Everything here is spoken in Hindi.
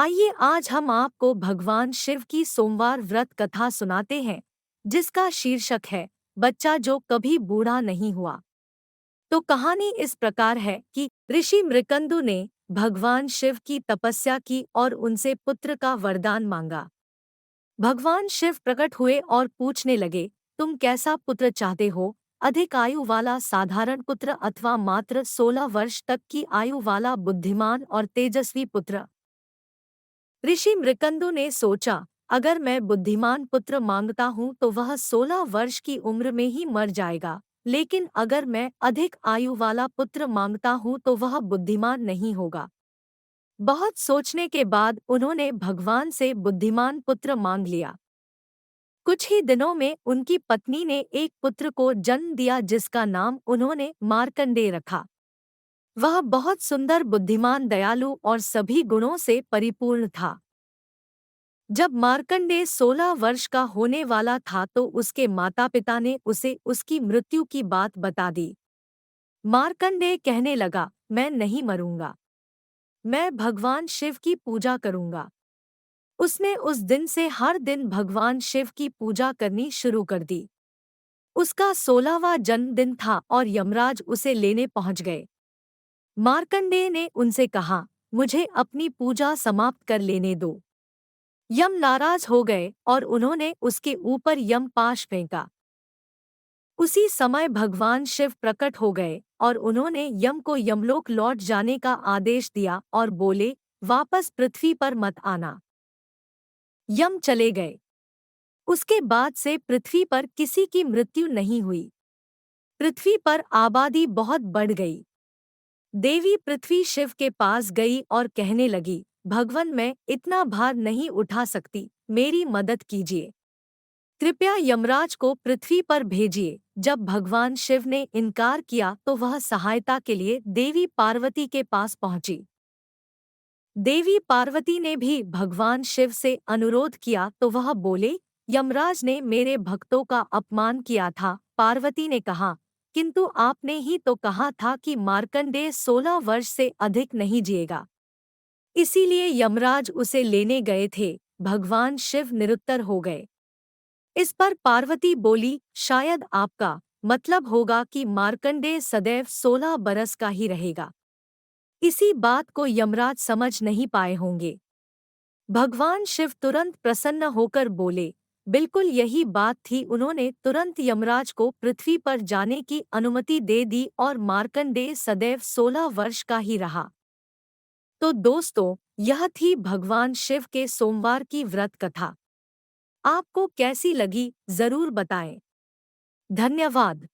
आइए आज हम आपको भगवान शिव की सोमवार व्रत कथा सुनाते हैं, जिसका शीर्षक है बच्चा जो कभी बूढ़ा नहीं हुआ। तो कहानी इस प्रकार है कि ऋषि मृकंदु ने भगवान शिव की तपस्या की और उनसे पुत्र का वरदान मांगा। भगवान शिव प्रकट हुए और पूछने लगे, तुम कैसा पुत्र चाहते हो? अधिक आयु वाला साधारण पुत्र अथवा मात्र 16 वर्ष तक की आयु वाला बुद्धिमान और तेजस्वी पुत्र? ऋषि मृकंदु ने सोचा, अगर मैं बुद्धिमान पुत्र मांगता हूँ तो वह 16 वर्ष की उम्र में ही मर जाएगा, लेकिन अगर मैं अधिक आयु वाला पुत्र मांगता हूँ तो वह बुद्धिमान नहीं होगा। बहुत सोचने के बाद उन्होंने भगवान से बुद्धिमान पुत्र मांग लिया। कुछ ही दिनों में उनकी पत्नी ने एक पुत्र को जन्म दिया जिसका नाम उन्होंने मार्कंडेय रखा। वह बहुत सुंदर, बुद्धिमान, दयालु और सभी गुणों से परिपूर्ण था। जब मार्कंडेय 16 वर्ष का होने वाला था तो उसके माता पिता ने उसे उसकी मृत्यु की बात बता दी। मार्कंडेय कहने लगा, मैं नहीं मरूंगा, मैं भगवान शिव की पूजा करूंगा। उसने उस दिन से हर दिन भगवान शिव की पूजा करनी शुरू कर दी। उसका 16वां जन्मदिन था और यमराज उसे लेने पहुंच गए। मार्कंडेय ने उनसे कहा, मुझे अपनी पूजा समाप्त कर लेने दो। यम नाराज हो गए और उन्होंने उसके ऊपर यमपाश फेंका। उसी समय भगवान शिव प्रकट हो गए और उन्होंने यम को यमलोक लौट जाने का आदेश दिया और बोले, वापस पृथ्वी पर मत आना। यम चले गए। उसके बाद से पृथ्वी पर किसी की मृत्यु नहीं हुई। पृथ्वी पर आबादी बहुत बढ़ गई। देवी पृथ्वी शिव के पास गई और कहने लगी, भगवन, मैं इतना भार नहीं उठा सकती, मेरी मदद कीजिए। कृपया यमराज को पृथ्वी पर भेजिए। जब भगवान शिव ने इनकार किया तो वह सहायता के लिए देवी पार्वती के पास पहुंची। देवी पार्वती ने भी भगवान शिव से अनुरोध किया तो वह बोले, यमराज ने मेरे भक्तों का अपमान किया था। पार्वती ने कहा, किंतु आपने ही तो कहा था कि मार्कंडेय 16 वर्ष से अधिक नहीं जिएगा। इसीलिए यमराज उसे लेने गए थे। भगवान शिव निरुत्तर हो गए। इस पर पार्वती बोली, शायद आपका मतलब होगा कि मार्कंडेय सदैव 16 बरस का ही रहेगा। इसी बात को यमराज समझ नहीं पाए होंगे। भगवान शिव तुरंत प्रसन्न होकर बोले, बिल्कुल यही बात थी। उन्होंने तुरंत यमराज को पृथ्वी पर जाने की अनुमति दे दी और मार्कंडेय सदैव 16 वर्ष का ही रहा। तो दोस्तों, यह थी भगवान शिव के सोमवार की व्रत कथा। आपको कैसी लगी, जरूर बताएं। धन्यवाद।